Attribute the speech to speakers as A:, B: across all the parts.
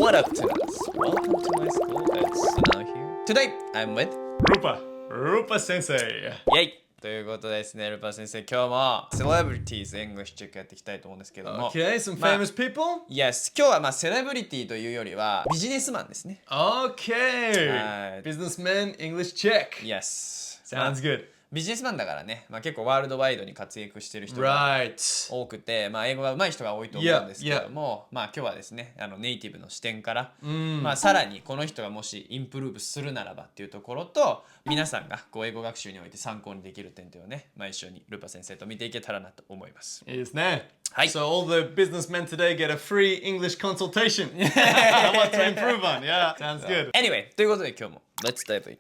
A: What up, students? Welcome to my school. It's Sunao here. Today, I'm with
B: Rupa Sensei.
A: Yay! ということでですね、ルパ先生、今日も Celebrities English チェックやっていきたいと思うんですけども。
B: Okay, some famous people?
A: Yes. 今日はセレブリティというよりはビジネスマンですね。
B: Okay. Businessman English check.
A: Yes.
B: Sounds good.
A: ビジネスマンだからね、結構ワールドワイドに活躍してる人が多くて、英語が上手い人が多いと思うんですけども、今日はですね、ネイティブの視点から、さらにこの人がもしインプルーブするならばっていうところと、皆さんが英語学習において参考にできる点というのをね、一緒にルパ先生と見ていけたらなと思います。
B: いいですね。
A: はい。
B: So all the businessmen today get a free English consultation. What to improve on? Yeah, sounds good.
A: Anyway, ということで今日も Let's dive in.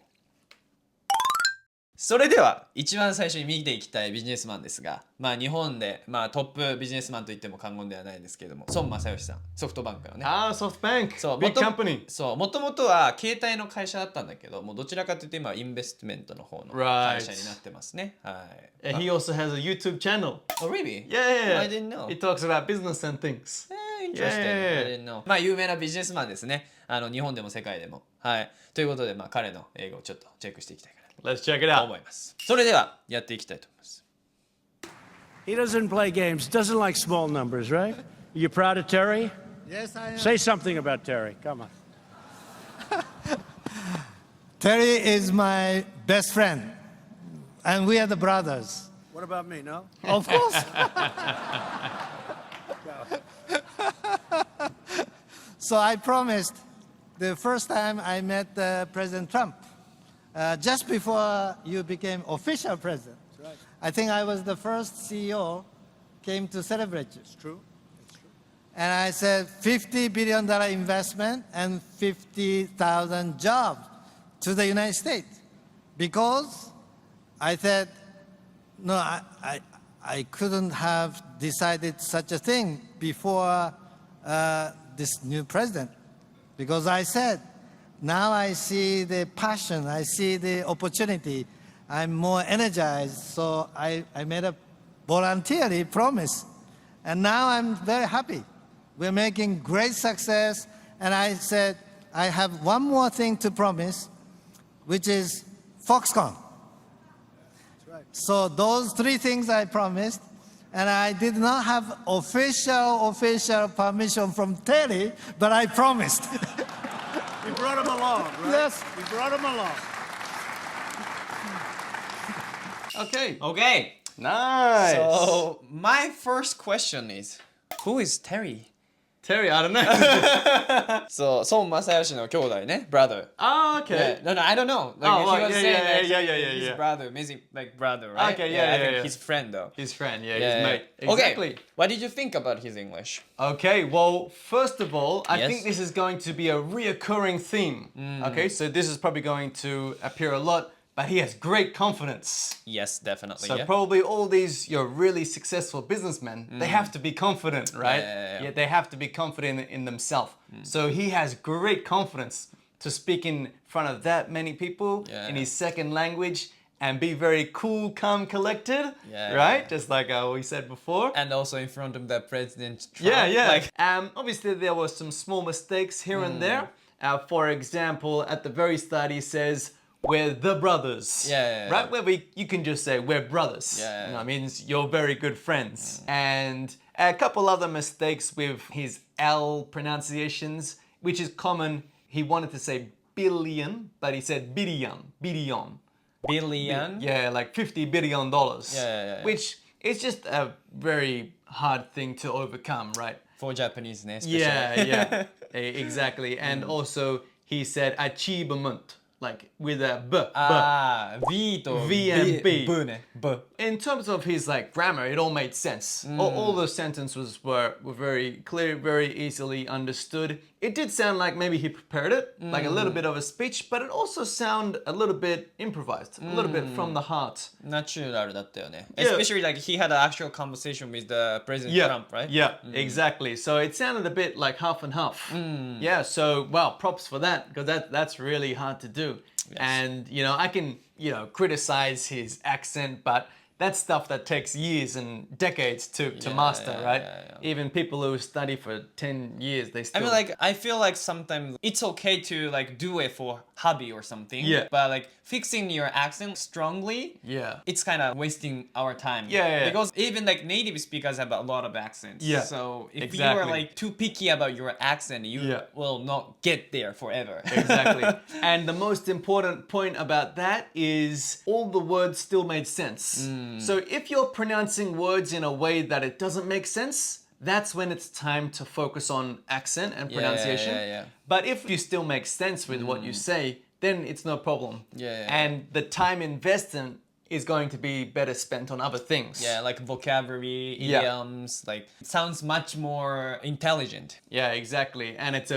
A: それでは一番最初に見ていきたいビジネスマンですが、日本で、トップビジネスマンと言っても過言ではないですけれども、孫正義さん、ソフトバンクのね。
B: SoftBank.
A: そう、
B: Big company.
A: そう、もともとは携帯の会社だったんだけど、もうどちらかというと今はインベストメントの方の会社になってますね。はい。
B: And he also has a YouTube channel.
A: Oh, really?
B: Yeah.
A: I didn't know.
B: He talks about business and things.
A: Interesting. I didn't know. 有名なビジネスマンですね。日本でも世界でも。はい。ということで、彼の英語をちょっとチェックしていきたいかな。
B: Let's check it out.
A: 思います。それではやっていきたいと思います。
C: He doesn't play games, doesn't like small numbers, right? Are you proud of Terry?
D: Yes, I am.
C: Say something about Terry. Come on.
D: Terry is my best friend, and we are the brothers.
C: What about me, no?
D: Of course. So I promised the first time I met President Trump, just before you became official president.
C: Right.
D: I think I was the first CEO came to celebrate you.
C: It's true.
D: And I said $50 billion investment and 50,000 jobs to the United States. Because I said, no, I couldn't have decided such a thing before this new president. Because I said, now I see the passion, I see the opportunity, I'm more energized, so I made a voluntarily promise. And now I'm very happy. We're making great success, and I said, I have one more thing to promise, which is Foxconn.
C: That's right.
D: So those three things I promised, and I did not have official permission from Terry, but I promised.
C: We brought him along, right?
D: Yes.
C: We brought him along.
B: Okay.
A: Okay.
B: Nice.
A: So my first question is, who is Terry?
B: Terry, I don't know.
A: そう、孫正義の兄弟ね、brother.
B: Oh, okay.
A: No, I don't know. Like,
B: Oh,
A: he was
B: yeah,
A: saying
B: yeah,
A: that
B: yeah,
A: his
B: yeah.
A: brother, amazing, like brother, right?
B: Okay,
A: I
B: yeah,
A: think
B: yeah.
A: his friend though.
B: His friend, yeah,
A: Yeah,
B: his mate.
A: yeah.
B: Exactly.
A: Okay, what did you think about his English?
B: Okay, well, first of all, I
A: Yes.
B: think this is going to be a reoccurring theme. Okay, so this is probably going to appear a lot, but he has great confidence.
A: Yes, definitely.
B: So
A: yeah.
B: probably all these really successful businessmen, they have to be confident, right?
A: Yeah.
B: They have to be confident in themselves. So he has great confidence to speak in front of that many people in his second language and be very cool, calm, collected, right? Just like we said before.
A: And also in front of the President Trump.
B: Yeah.
A: Like,
B: Obviously, there were some small mistakes here and there. For example, at the very start, he says, "We're the brothers."
A: Yeah.
B: Right? Where you can just say, "We're brothers."
A: Yeah.
B: You know, it means you're very good friends. And a couple other mistakes with his L pronunciations, which is common. He wanted to say billion, but he said billion.
A: billion?
B: Yeah, like $50 billion.
A: Yeah.
B: Which is just a very hard thing to overcome, right?
A: For Japanese, especially.
B: Yeah, exactly. And also he said achievement, like with a B.
A: V と
B: V and B.
A: ブね。ブ。
B: In terms of his grammar, it all made sense. All the sentences were very clear, very easily understood. It did sound like maybe he prepared it, like a little bit of a speech, but it also sounded a little bit improvised, a little bit from the heart.
A: ナチュラルだったよね。
B: Yeah.
A: Especially like he had an actual conversation with the President Trump, right?
B: Yeah, exactly. So it sounded a bit like half and half. Yeah, so props for that, because that's really hard to do.
A: Yes.
B: And I can criticize his accent, but that's stuff that takes years and decades to master, right? Even people who study for 10 years, they still...
A: I mean, like, I feel like sometimes it's okay to, like, do it for hobby or something.
B: Yeah.
A: But, like, fixing your accent strongly, it's kind of wasting our time. Because even, like, native speakers have a lot of accents. So if you are, like, too picky about your accent, you will not get there forever.
B: Exactly. And the most important point about that is all the words still made sense. So if you're pronouncing words in a way that it doesn't make sense, that's when it's time to focus on accent and pronunciation. But if you still make sense with what you say, then it's no problem. And the time invested is going to be better spent on other things.
A: Yeah, like vocabulary, idioms, like it sounds much more intelligent.
B: Yeah, exactly. And it's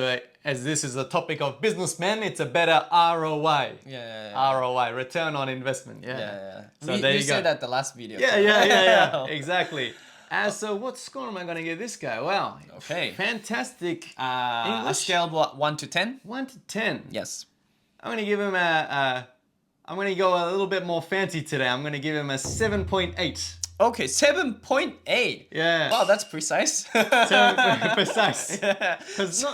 B: as this is a topic of businessmen, it's a better ROI. ROI, return on investment.
A: So you said that the last video.
B: Exactly. So what score am I going to give this guy? Wow.
A: Okay.
B: Fantastic English.
A: A scale of 1 to 10?
B: 1 to 10.
A: Yes.
B: I'm going to give him I'm going to go a little bit more fancy today. I'm going to give him a 7.8.
A: Okay, 7.8.
B: Yeah.
A: Wow, that's precise.
B: Precise. Because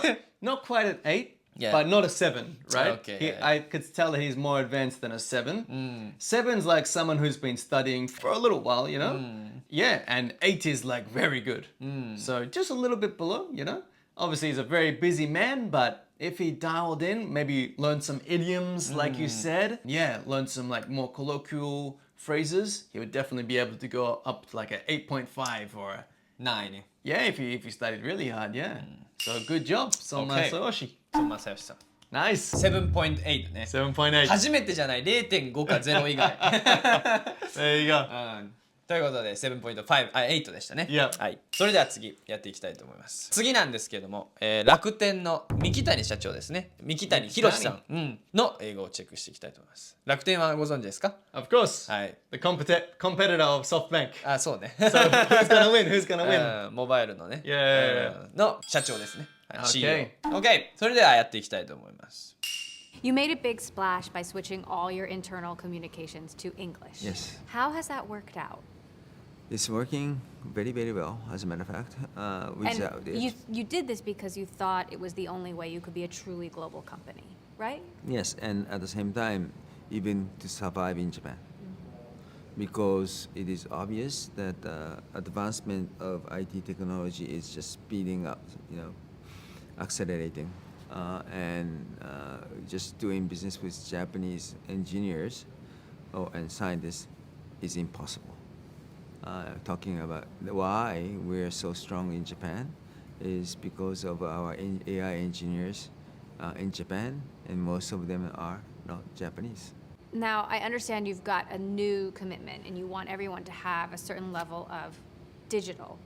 B: not quite an 8, but not a 7, right?
A: Okay.
B: I could tell that he's more advanced than a 7. 7's like someone who's been studying for a little while, you know? Yeah, and 8 is like very good. So just a little bit below, you know? Obviously, he's a very busy man, but if he dialed in, maybe learn some idioms, like you said. Yeah, learn some like more colloquial phrases. He would definitely be able to go up to like an 8.5 or a
A: 9.
B: Yeah, if he studied really hard, So good job, Soma Sayoshi.
A: Soma Sayoshi-san.
B: Nice.
A: 7.8 ね。
B: 7.8.
A: 初めてじゃない、0.5 か0以外。
B: There you go.
A: ということで7.5、8でしたね。
B: Yep.
A: はい。それでは次やっていきたいと思います。次なんですけども、楽天の三木谷社長ですね。三木谷博さん、の英語をチェックしていきたいと思います。楽天はご存知ですか？
B: Of course.
A: はい。
B: The competitor of SoftBank.
A: あ、そうね。
B: So who's gonna win? Who's gonna win?
A: モバイルのね。の社長ですね。
B: Okay.
A: OK。それではやっていきたいと思います。
E: You made a big splash by switching all your internal communications to English.
F: Yes.
E: How has that worked out?
F: It's working very, very well, as a matter of fact. Without
E: And you did this because you thought it was the only way you could be a truly global company, right?
F: Yes, and at the same time, even to survive in Japan. Because it is obvious that advancement of IT technology is just speeding up, you know, accelerating. And just doing business with Japanese engineers and scientists is impossible. Talking about why we're so strong in Japan is because of our AI engineers in Japan, and most of them are not Japanese.
E: Now, I understand you've got a new commitment and you want everyone to have a certain level of digital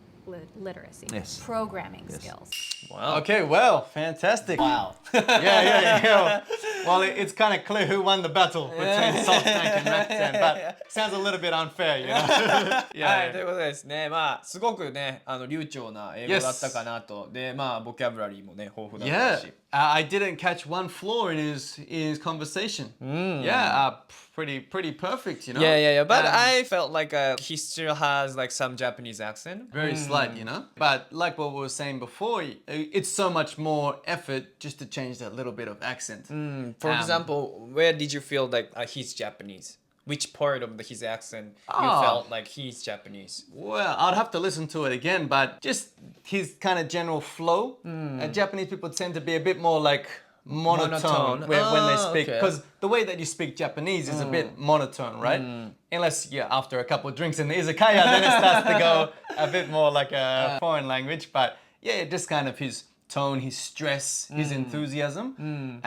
E: literacy, programming skills.
A: Wow.
B: Okay, well, fantastic.
A: Wow.
B: Yeah. Well, it's kind of clear who won the battle between SoftBank and Rakuten, but sounds a little bit unfair, you know?
A: はい、ということでですね、まあすごくね、流暢な英語だったかなと。で、まあボキャブラリーもね、豊富だったし。
B: I didn't catch one flaw in his conversation. Pretty perfect, you know.
A: Yeah. But I felt like he still has like some Japanese accent.
B: Very slight, you know. But like what we were saying before, it's so much more effort just to change that little bit of accent.
A: For example, where did you feel like he's Japanese? Which part of his accent you felt like he's Japanese?
B: Well, I'd have to listen to it again, but just his kind of general flow. Japanese people tend to be a bit more like monotone when they speak, because the way that you speak Japanese is a bit monotone, right? Unless, after a couple of drinks in the izakaya, then it starts to go a bit more like a foreign language. But just kind of his tone, his stress, his enthusiasm.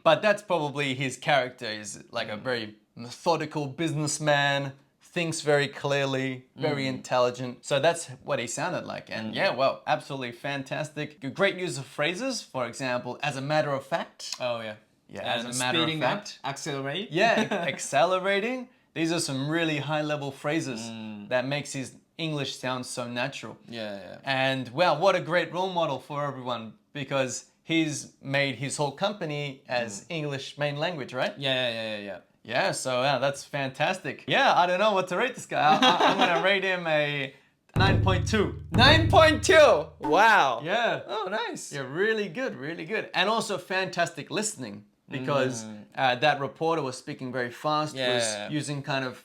B: But that's probably his character, is like a very methodical businessman, thinks very clearly, very intelligent. So that's what he sounded like. And absolutely fantastic. Great use of phrases, for example, as a matter of fact.
A: Oh, yeah.
B: As a matter of fact.
A: Accelerate.
B: Accelerating. These are some really high-level phrases that makes his English sound so natural. And, what a great role model for everyone, because he's made his whole company as English main language, right?
A: Yeah.
B: Yeah, so that's fantastic. Yeah, I don't know what to rate this guy. I'm gonna rate him a 9.2.
A: 9.2! Wow!
B: Yeah.
A: Oh, nice.
B: Yeah, really good, really good. And also fantastic listening because that reporter was speaking very fast, was using kind of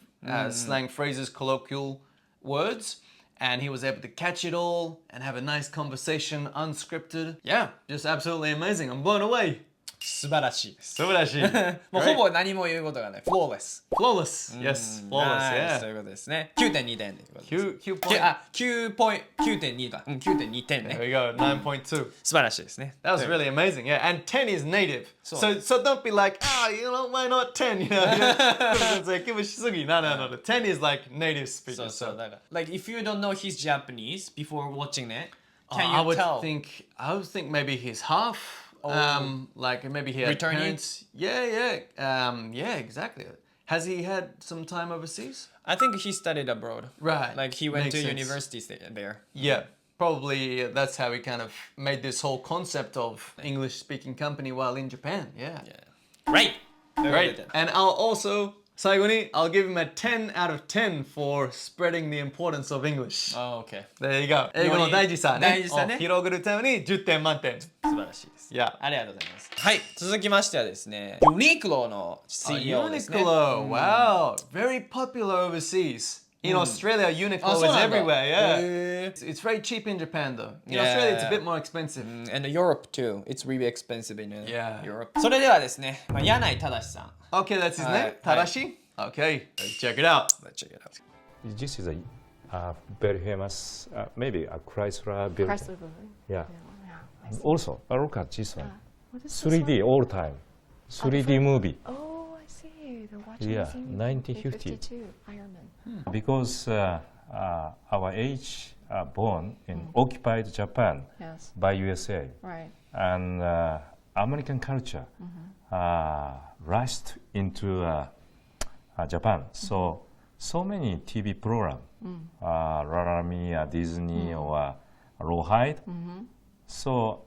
B: slang phrases, colloquial words, and he was able to catch it all and have a nice conversation, unscripted. Yeah, just absolutely amazing. I'm blown away.
A: 素晴らしいです。
B: 素晴らしい。
A: もうほぼ何も言うことがない。flawless。
B: flawless. Yes, flawless. Yeah.
A: そういうことですね。9.2点ということです。9.2か。9.2点ね。
B: There we go, 9.2.
A: 素晴らしいですね。
B: That was really amazing, yeah. And 10 is native. So don't be like, why not 10? You know, の 10 is like native speaker.
A: そうそう。だから、like if you don't know his Japanese before watching it, can
B: I
A: you
B: would
A: tell?
B: think maybe he's half. Like maybe he had
A: Returning?
B: parents. Yeah, exactly. Has he had some time overseas?
A: I think he studied abroad.
B: Right.
A: Like he went
B: Makes
A: to
B: sense.
A: universities there.
B: Yeah, probably that's how he kind of made this whole concept of English-speaking company while in Japan. Yeah.
A: Great!
B: Great. And I'll also, 最後に, I'll give him a 10 out of 10 for spreading the importance of English.
A: Oh, okay.
B: There you go. 英語の大事さね。
A: 大事さね。
B: 広げるために10点満点。
A: 素晴らしいです。
B: Yeah.
A: ありがとうございます。はい、続きましてはですね、ユニクロの CEO ですね。
B: Uniqlo, wow. Very popular overseas. In Australia, Uniqlo is everywhere, yeah. It's very cheap in Japan though. In Australia, it's a bit more expensive.
A: And Europe too. It's really expensive in
B: Yeah.
A: Europe. それではですね、柳井正さん。
B: Okay, that's his name? Tadashi? Okay, let's check it out.
A: Let's check it out.
G: This is a very famous, maybe a Chrysler building.
H: Chrysler building.
G: Yeah.
H: Yeah.
G: Also, look at this one.
H: What is this
G: 3D
H: one?
G: all time. 3D movie.
H: Oh, I see. They're watching
G: Yeah,
H: this in
G: 1950.
H: 52, Iron Man.
G: Because our age born in occupied Japan
H: Yes.
G: by USA.
H: Right.
G: And American culture rushed into Japan. So many TV programs, Rarami, Disney, or Rawhide. So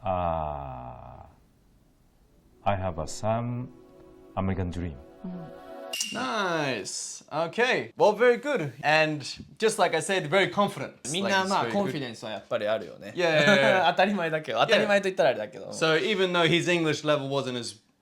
G: I have some American dream.
B: Nice. Okay. Well, very good. And just like I said, very confident.
A: みんなまあコンフィデンスはやっぱりあるよね。
B: Yeah.
A: 当たり前だけど、当たり前と言ったらあれだけど。
B: So even though his English level wasn't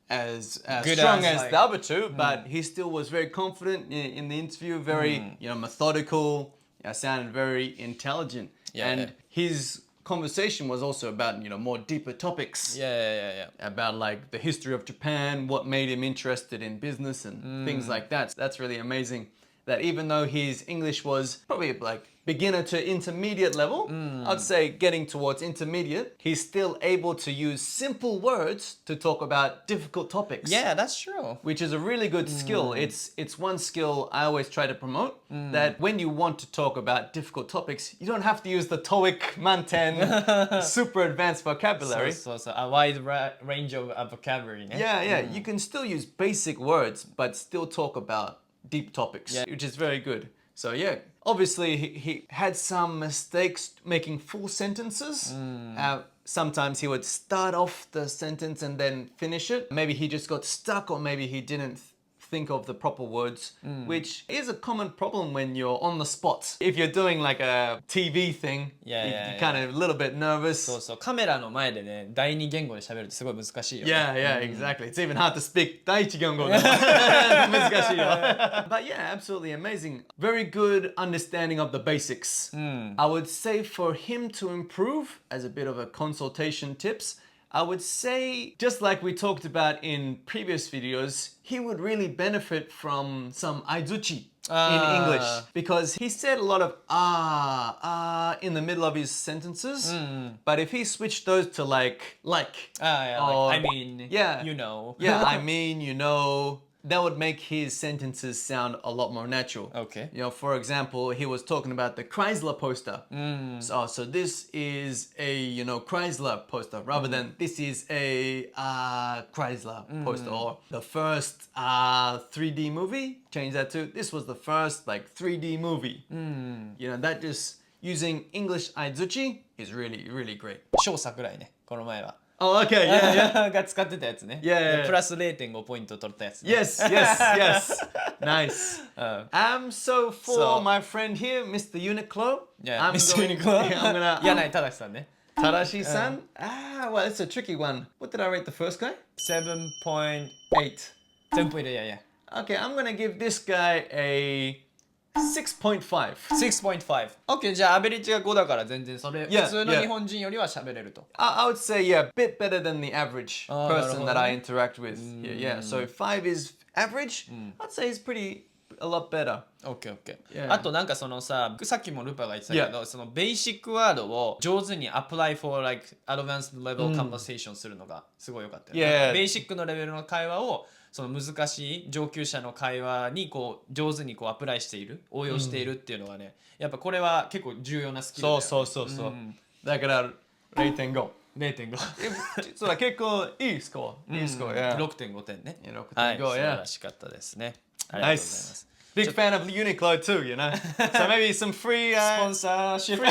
B: as
A: Good
B: strong
A: as,
B: as
A: like-
B: the other two, but he still was very confident in the interview, very methodical, sounded very intelligent.
A: Yeah,
B: and
A: yeah.
B: his conversation was also about more deeper topics.
A: Yeah.
B: About like the history of Japan, what made him interested in business and things like that. That's really amazing. That even though his English was probably like beginner to intermediate level, I'd say getting towards intermediate, he's still able to use simple words to talk about difficult topics.
A: Yeah, that's true.
B: Which is a really good skill. It's one skill I always try to promote, that when you want to talk about difficult topics, you don't have to use the TOEIC Manten super advanced vocabulary.
A: So a wide range of vocabulary ね。
B: Yeah, you can still use basic words, but still talk about deep topics, which is very good. So yeah, obviously he had some mistakes making full sentences. Sometimes he would start off the sentence and then finish it. Maybe he just got stuck, or maybe he didn't think of the proper words, which is a common problem when you're on the spot. If you're doing like a TV thing, you're kind of a little bit nervous.
A: そうそう、カメラの前でね、第二言語で喋るってすごい難しいよね。
B: Yeah, exactly. It's even hard to speak 第一言語が難しいよ。But yeah, absolutely amazing. Very good understanding of the basics. I would say for him to improve, as a bit of a consultation tips, I would say, just like we talked about in previous videos, he would really benefit from some aizuchi in English, because he said a lot of in the middle of his sentences. But if he switched those to like,
A: I mean,
B: yeah,
A: you know.
B: yeah, I mean, that would make his sentences sound a lot more natural.
A: Okay.
B: For example, he was talking about the Chrysler poster. So this is a, Chrysler poster, rather than this is a Chrysler poster. Or the first 3D movie, change that to this was the first 3D movie. That just using English aizuchi is really, really great.
A: 小桜井ね、この前は。
B: Oh, okay, yeah, yeah.
A: が使ってたやつね。
B: Yeah, yeah, yeah.
A: プラス 0.5 ポイント取ったやつ、ね。
B: Yes, yes, yes. Nice. So for my friend here, Mr. Uniqlo.
A: Yeah,
B: I'm
A: Mr.
B: going-
A: Uniqlo.
B: Yeah, I'm gonna.
A: 柳井正さんね。
B: Tadashi-san. Well, it's a tricky one. What did I rate the first guy?
A: 7.8
B: 8.
A: いやいや。
B: Okay, I'm gonna give this guy a 6.5.
A: 6.5。OK、じゃあアベレージが5だから全然それ、
B: Yeah,
A: 普通の
B: yeah.
A: 日本人よりは喋れると。
B: I would say, yeah, a bit better than the average
A: Oh,
B: person that I
A: right.
B: interact with. Yeah, so 5 is average. I'd say it's pretty a lot better.
A: OK。Yeah. あとなんかそのさ、さっきもルパが言ってたけど、そのベーシックワードを上手に apply for like advanced level conversation するのがすごい良かったよね。
B: Yeah.
A: ベーシックのレベルの会話をその難しい上級者の会話にこう上手にこうアプライしている、応用しているっていうのはね、やっぱこれは結構重要なスキルだよね。
B: そう。だから0.5。
A: 0.5。
B: そうだ、結構いいスコア。いいスコア、yeah.
A: 6.5点ね。
B: Yeah, 6.5,
A: はい、
B: yeah.
A: 素晴らしかったですね。ありがとうございます。
B: Big fan of Uniqlo too, you know. So maybe some free
A: スポンサーシップ。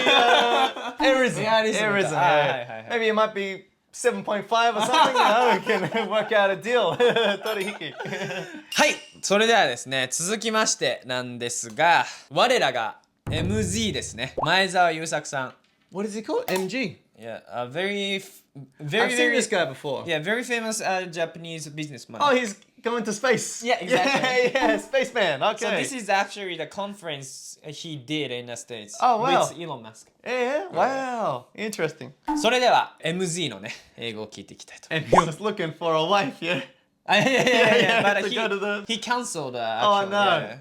B: errors.
A: Errors.
B: Yeah. Maybe it might be 7.5 or something. You know, we can work out a deal. 取引。
A: はい、それではですね、続きましてなんですが、我らが MZ ですね。前澤友作さん。
B: What is he called? MG.
A: Yeah, a very
B: I've seen this guy before.
A: Yeah, very famous Japanese businessman.
B: Oh, he's going to space.
A: Yeah, exactly.
B: Yeah, spaceman. Okay.
A: So this is actually the conference he did in the States
B: Oh, wow.
A: with Elon Musk.
B: Yeah. Wow. Interesting.
A: それでは MZ のね、英語を聞いていきたいと。
B: And he was looking for a wife, yeah.
A: Yeah, but
B: To go to the-
A: he cancelled
B: Oh,
A: actually.
B: no.
A: Yeah.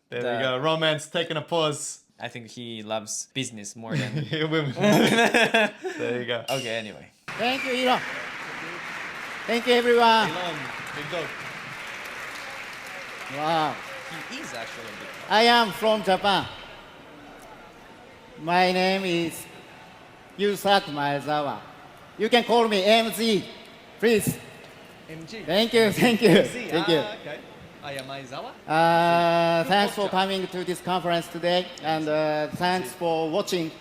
B: There we go. Romance taking a pause.
A: I think he loves business more than.
B: Women. There you go.
A: Okay, anyway.
I: Thank you, Elon. Thank you, everyone.
B: Big dog.
I: Wow.
A: He is actually a big
I: I am from Japan. My name is Yusaku Maezawa. You can call me MZ, please.
B: MG.
I: Thank you. Thank you.
B: Okay. Ayamaizawa.
I: Thanks for coming to this conference today, and thanks for watching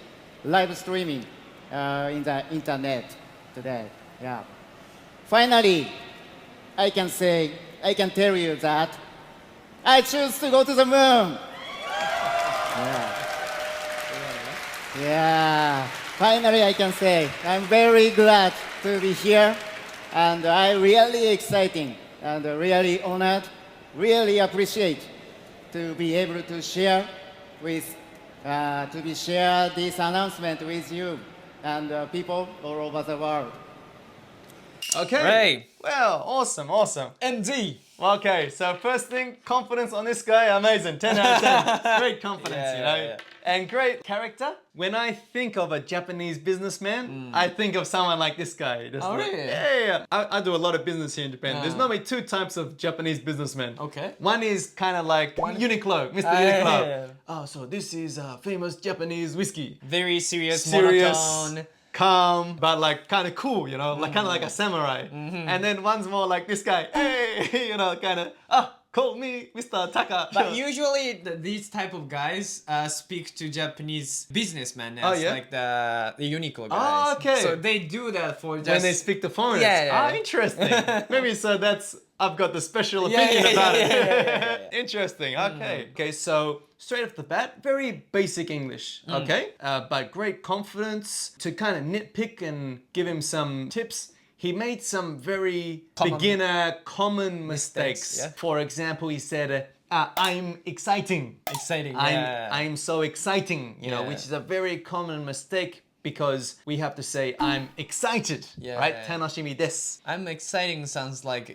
I: live streaming in the internet today. Yeah. Finally, I can tell you that I choose to go to the moon. Yeah. Finally, I can say I'm very glad to be here, and I'm really exciting and really honored. Really appreciate to be able to share this announcement with you and people all over the world.
B: Okay.
A: Great.
B: Well, awesome.
A: MZ.
B: Okay, so first thing, confidence on this guy, amazing. 10 out of 10. Great confidence, you know.
A: Yeah.
B: And great character. When I think of a Japanese businessman, I think of someone like this guy. Just like-
A: really?
B: Yeah. I do a lot of business here in Japan. There's normally two types of Japanese businessmen.
A: Okay.
B: One is kind of like Uniqlo, Mr. Uniqlo. Oh, so this is a famous Japanese whiskey.
A: Very serious,
B: Serious,
A: monotone.
B: calm, but like kind of cool, you know, like kind of like a samurai. And then one's more like this guy, hey, you know, kind of, call me Mr. Taka.
A: But usually these type of guys speak to Japanese businessmen as
B: Oh, yeah?
A: like the Uniqlo guys.
B: Oh, okay.
A: So they do that for just
B: When they speak to foreigners.
A: Yeah.
B: Interesting. Maybe so I've got the special opinion about it.
A: Yeah.
B: Interesting. Okay. Okay, so straight off the bat, very basic English. Okay. But great confidence to kind of nitpick and give him some tips. He made some very common mistakes.
A: Yeah.
B: For example, he said, I'm exciting.
A: Exciting.
B: I'm so exciting, you know,
A: Yeah.
B: which is a very common mistake because we have to say I'm excited,
A: Yeah.
B: right? 楽しみです.
A: I'm exciting sounds like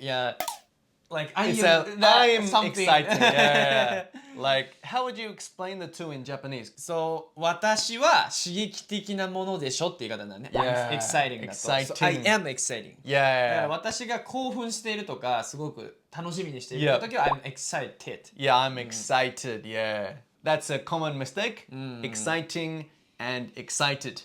A: like I
B: It's
A: am
B: I'm
A: something.
B: excited. Yeah. Like, how would you explain the two in Japanese?
A: So 私は刺激的なものでしょって言い方だね。
B: Yeah.
A: Exciting だと。
B: Exciting.
A: So I am exciting. だから
B: Yeah.
A: 私が興奮しているとかすごく楽しみにしているときは I'm excited.
B: Yeah, I'm excited. Yeah. That's a common mistake. Exciting and excited.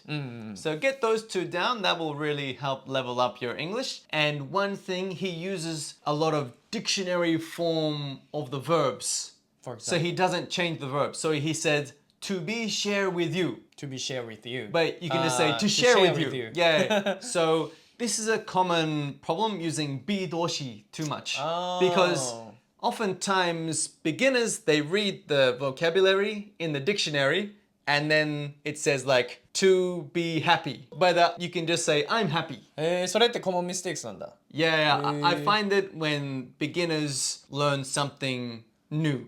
B: So get those two down. That will really help level up your English. And one thing, he uses a lot of dictionary form of the verbs.
A: For
B: So
A: example,
B: he doesn't change the verb. So he said, to be, share with you.
A: to be shared with you.
B: But you can just say, to share with you. Yeah. So This is a common problem using be動詞 too much. Because oftentimes beginners, they read the vocabulary in the dictionary and then it says like to be happy. But you can just say I'm happy.
A: それってコモンミステイクスなんだ。
B: Yeah, I find it when beginners learn something new.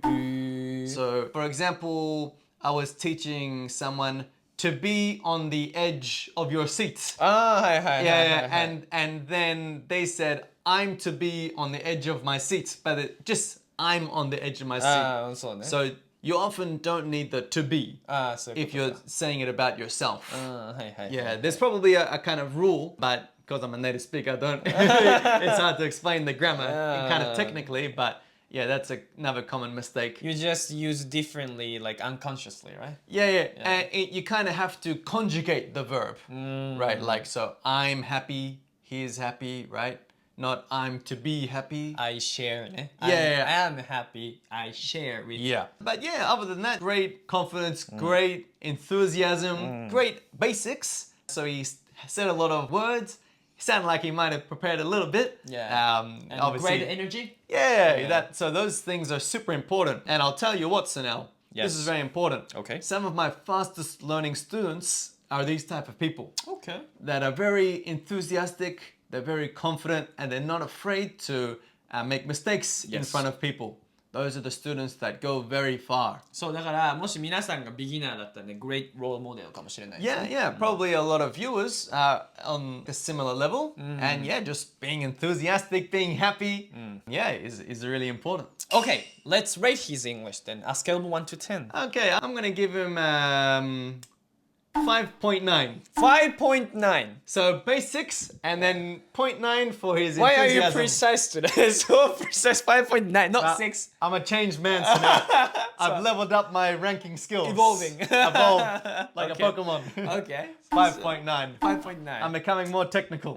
B: So, for example, I was teaching someone to be on the edge of your seat.
A: はいはいはい。
B: Yeah, and then they said, I'm to be on the edge of my seat, but just I'm on the edge of my seat.
A: そうね。
B: So you often don't need the to be
A: そういう
B: if
A: こと
B: you're
A: か。
B: saying it about yourself.
A: はいはい。
B: Yeah, there's probably a kind of rule, but because I'm a native speaker, I don't. It's hard to explain the grammar kind of technically, but yeah, that's another common mistake.
A: You just use differently, like unconsciously, right?
B: Yeah. And you kind of have to conjugate the verb, right? Like, so I'm happy, he's happy, right? Not I'm to be happy.
A: I share ね。
B: Yeah.
A: I am happy. I share with you.
B: Yeah. But yeah, other than that, great confidence, great enthusiasm, great basics. So he said a lot of words. He sounded like he might have prepared a little bit.
A: Yeah. And
B: obviously,
A: great energy.
B: Yeah. So those things are super important. And I'll tell you what, Sunil,
A: Yes.
B: this is very important.
A: Okay.
B: Some of my fastest learning students are these type of people
A: Okay.
B: that are very enthusiastic, they're very confident, and they're not afraid to make mistakes in
A: Yes.
B: front of people. Those are the students that go very far.
A: そうだからもし皆さんがビギナーだったらね、great role model かもしれないですね。
B: Yeah, probably a lot of viewers are on a similar level. And yeah, just being enthusiastic, being happy, is really important.
A: Okay, let's rate his English then. A scale of 1 to 10.
B: Okay, I'm gonna give him 5.9.
A: 5.9.
B: So basics and then 0.9 for his
A: Why are
B: enthusiasm.
A: you precise today? So precise. 5.9, not 6.
B: I'm a changed man tonight. I've leveled up my ranking skills.
A: Evolving.
B: Evolved like
A: Okay.
B: a Pokemon.
A: Okay.
B: 5.9.
A: 5.9.
B: I'm becoming more technical.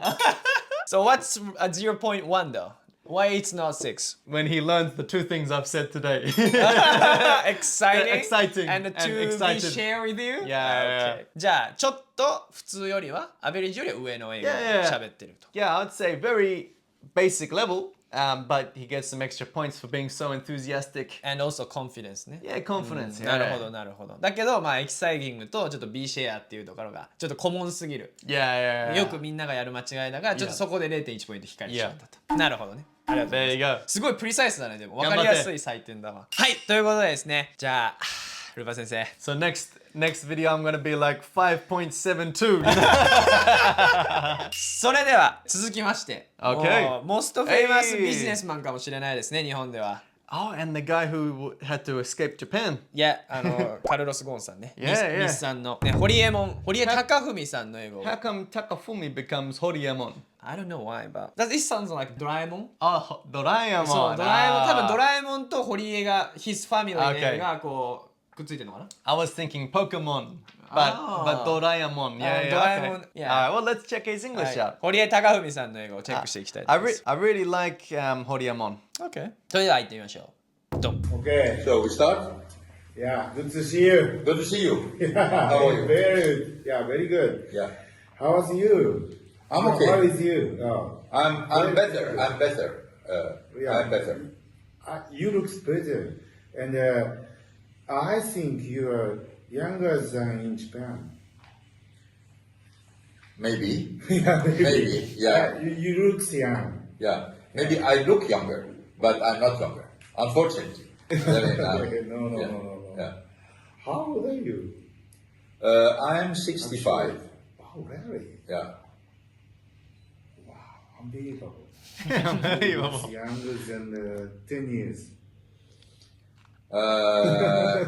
A: So what's a 0.1 though? Why it's not 6?
B: When he learns the two things I've said today.
A: Exciting.
B: Exciting
A: And
B: and
A: to
B: excited.
A: be share with you?
B: Yeah.
A: Okay. じゃあちょっと普通よりはアベレージよりは上の英語を
B: Yeah.
A: 喋ってると。
B: Yeah, I'd say very basic level, but he gets some extra points for being so enthusiastic.
A: And also confidence ね。
B: Yeah, confidence.
A: なるほどなるほど。だけどまあエキサイティングとちょっと B シェアっていうところがちょっとコモンすぎる。
B: Yeah.
A: よくみんながやる間違いだからちょっとそこで 0.1 ポイント引かれてしまったと。なるほどね。ありがとうござい
B: There
A: ます。
B: you go.
A: すごいプリサイスだねでも分かりやすい採点だわ。はいということでですね。じゃあルパ先生。
B: So next video I'm gonna be like 5.72.
A: それでは続きまして
B: Okay.
A: もうモストフェイマス
B: Hey.
A: ビジネスマンかもしれないですね日本では。
B: Oh, and the guy who had to escape Japan.
A: いやカルロス・ゴーンさんね。
B: Yeah.
A: 日産の、ね、堀江貴文さんの英語。
B: How come Takafumi becomes Horiyamon?
A: I don't know why, but this sounds like ドラえもん。
B: Oh, Doraemon.
A: そうドラえもん、多分ド
B: Ah.
A: ラえもんと堀江が his family
B: Okay.
A: がこうくっついてるのかな。
B: I was thinking Pokemon, but
A: Ah.
B: Doraemon. Yeah,
A: Doraemon,
B: okay.
A: yeah.
B: Alright, well, let's check his English
A: はい
B: out.
A: 堀江貴文さんの英語をチェックしていきたいと
B: I,
A: 思います
B: I really like Horiyamon.
A: Okay. それでは行ってみましょう。ドン。
J: Okay.
K: So we start.
J: Yeah. Good to see you.
K: Good to see you.
J: Yeah.
K: How are you?
J: Very good. Yeah. Very good.
K: Yeah.
J: How is you?
K: I'm okay.
J: How is you? Oh.
K: I'm better. I'm better.
J: Yeah.
K: I'm better.
J: You look better, and I think you are younger than in Japan.
K: Maybe.
J: Yeah.
K: Maybe. Yeah.
J: You look young.
K: Yeah. Maybe I look younger, but I'm not younger. Unfortunately.
J: No.
K: Yeah.
J: How old are you?
K: I'm 65.
J: Oh, really?
K: Yeah.
J: Wow, unbelievable.
B: Unbelievable.
J: Younger than 10 years.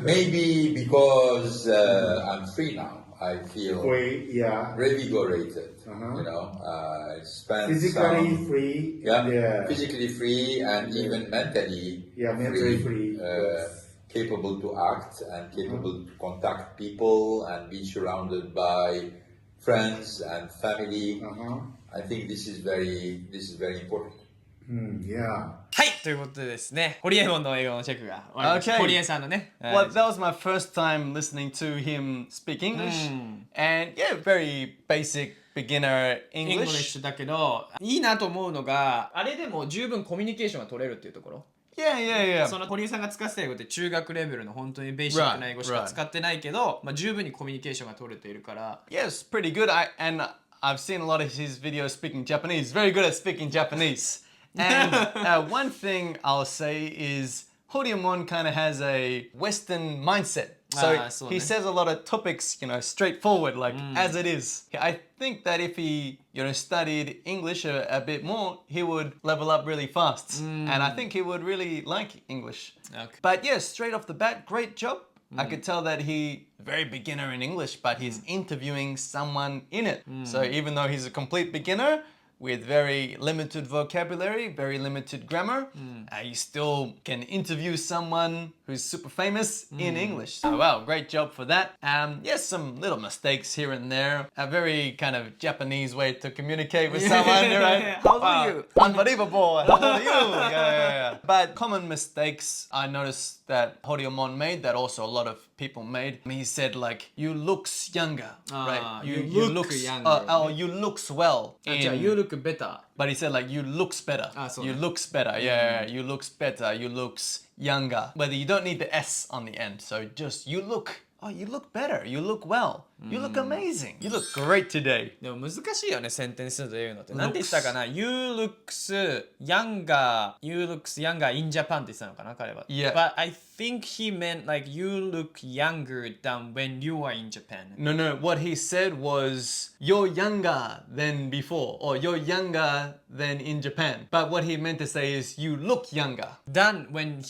K: Maybe because I'm free now. I feel
J: Wait, yeah.
K: revigorated.
J: Uh-huh.
K: You know, I spent
J: Physically
K: some,
J: free.
K: yeah,
J: And,
K: physically free and even mentally
J: mentally free. Yes.
K: capable to act and capable to contact people and be surrounded by friends and family. I think this is very important.
J: Yeah.
A: はいということでですねホリエモンの英語のチェックが終わりました
B: Okay.
A: ホリエさんのね
B: Well, that was my first time listening to him speak English. And yeah, very basic beginner
A: English
B: English.
A: だけど、いいなと思うのが、あれでも十分コミュニケーションが取れるっていうところ。
B: Yeah, yeah, yeah.
A: その堀江さんが使ってた英語って中学レベルの本当にベーシックな英語しか使ってないけど、まあ十分にコミュニケーションが取れているから。
B: Yes, pretty good. And I've seen a lot of his videos speaking Japanese. Very good at speaking Japanese. And one thing I'll say is Horyamon kind of has a Western mindset. So he says a lot of topics, straightforward, like as it is. I think that if he, studied English a bit more, he would level up really fast. And I think he would really like English.
A: Okay.
B: But yes, straight off the bat, great job. I could tell that he very beginner in English, but he's interviewing someone in it. So even though he's a complete beginner, with very limited vocabulary, very limited grammar, you still can interview someone who's super famous in English. So wow, great job for that. Yes, some little mistakes here and there. A very kind of Japanese way to communicate with someone, right?
A: How old are you?
B: Unbelievable. How old are you? Yeah. But common mistakes I noticed that Horyamon made, that also a lot of people made. He said like, you looks younger, right?
A: You looks younger.
B: You looks well.
A: You look better.
B: But he said like, you looks better. You looks better. Yeah, you looks better. You looks younger. Whether you don't need the S on the end. So just, you look better. You look well. You look amazing. You look great today.
A: でも難しいよね、センテンスで言うのって。なんて言ったかな ?You looks younger in Japan って言ってたのかな彼は。
B: Yeah.
A: But I think he meant like you look younger than when you are in Japan.
B: No. What he said was, you're younger than before. Or you're younger than in Japan. But what he meant to say is, you look younger.
A: Than when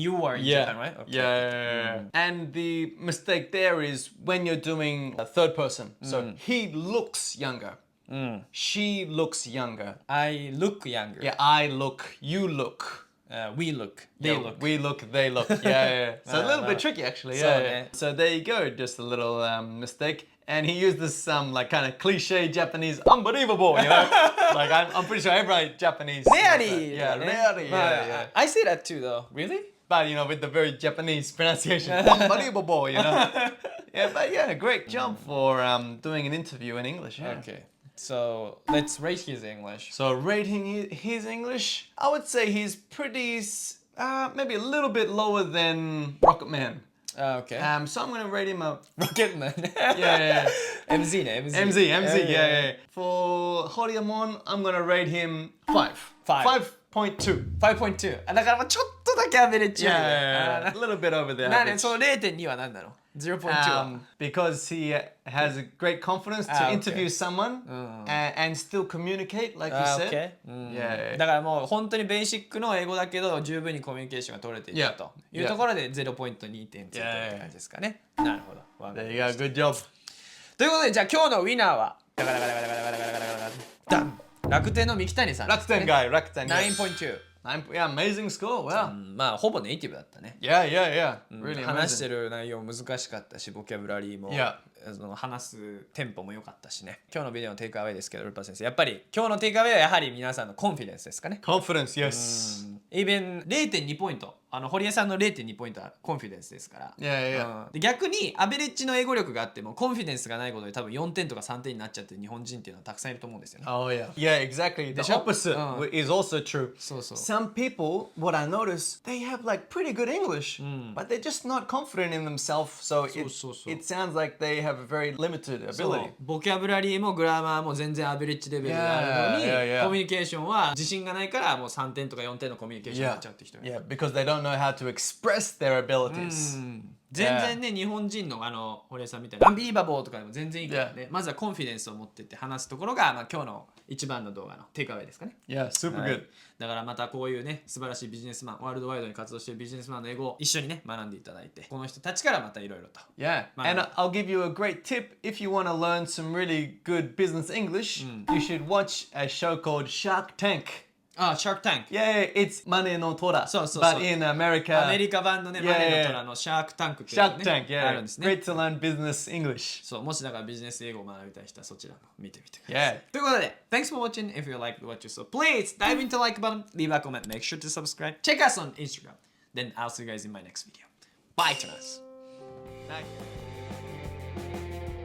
A: you are in Japan, right? Okay.
B: Yeah. And the mistake there is when you're doing a third person. So he looks younger. She looks younger.
A: I look younger.
B: Yeah, I look, you look.
A: We look. They look.
B: We look, they look. Yeah. So a little bit tricky actually. Yeah. So there you go. Just a little mistake. And he used this like kind of cliche Japanese, unbelievable, like I'm pretty sure every Japanese.
A: Reari.
B: Yeah, reari. Yeah.
A: I say that too though. Really?
B: But with the very Japanese pronunciation, unbelievable, Yeah, but yeah, great job for doing an interview in English. Yeah.
A: Okay. So let's rate his English.
B: So rating his English, I would say he's pretty, maybe a little bit lower than Rocket Man.
A: Okay.
B: So I'm gonna rate him a
A: Rocket Man.
B: Yeah.
A: MZ ね
B: MZ, yeah. For Horyamon, I'm gonna rate him 5.2.
A: 5.2. だからちょっとだけアベレッジ。
B: Yeah. A little bit over there.
A: なんでその 0.2 は何なの ?0.2 は。
B: Because he has a great confidence to interview someone and still communicate, like you said.
A: Okay.
B: Yeah.
A: だからもう本当にベーシックの英語だけど十分にコミュニケーションが取れているというところで 0.2 点ついてるって感じですかね。なるほど。
B: There you go. Good job.
A: ということでじゃあ今日のウィナーはダン楽天の三木谷さんですね。
B: 楽天
A: 9.2。Yeah,
B: amazing score. Wow.
A: まあほぼネイティブだったね。
B: Yeah. Really
A: 話してる内容難しかったし、ボキャブラリーも、話すテンポも良かったしね。今日のビデオのテイクアウェイですけど、ルパ先生、やっぱり今日のテイクアウェイはやはり皆さんのコンフィデンスですかね。
B: Confidence, yes.
A: Even 0.2 ポイント。堀江さんの 0.2 ポイントはコンフィデンスですから。
B: で
A: 逆にアベレッジの英語力があってもコンフィデンスがないことで多分4点とか3点になっちゃってる日本人っていうのはたくさんいると思うんですよね。
B: Oh yeah. Yeah, exactly. The opposite is also true.
A: そうそう。
B: Some people, what I notice, they have like pretty good English, but they're just not confident in themselves. So it sounds like they have a very limited ability.
A: ボキャブラリーもグラマーも全然アベレッジレベルであるのに、コミュニケーションは自信がないからもう3点とか4点のコミュニケーションになっちゃうって人。
B: Yeah, because they don't know how to express their abilities.
A: 全然ね、日本人の堀江さんみたいなアンビリバボーとかでも全然いいからね、まずはコンフィデンスを持ってって話すところが、今日の一番の動画のテイクアウェイですかね。
B: Yeah, super good.
A: だからまたこういうね、素晴らしいビジネスマン、ワールドワイドに活動しているビジネスマンの英語を一緒にね、学んでいただいて、この人たちからまたいろいろと。
B: Yeah, and I'll give you a great tip. If you want to learn some really good business English, you should watch a show called Shark Tank.Shark
A: Tank.
B: Yeah, it's マネーの虎。
A: そう。
B: But in America.
A: アメリカ版のね、マネーの虎のシャークタンクっていうのがね、あるんですね。
B: Great to learn business English.
A: そう、もしだからビジネス英語を学びたい人はそちらも見てみてください。
B: Yeah.
A: ということで、Thanks for watching. If you liked what you saw, please dive into the like button, leave a comment, make sure to subscribe. Check us on Instagram. Then I'll see you guys in my next video. Bye to us.
B: Thank you.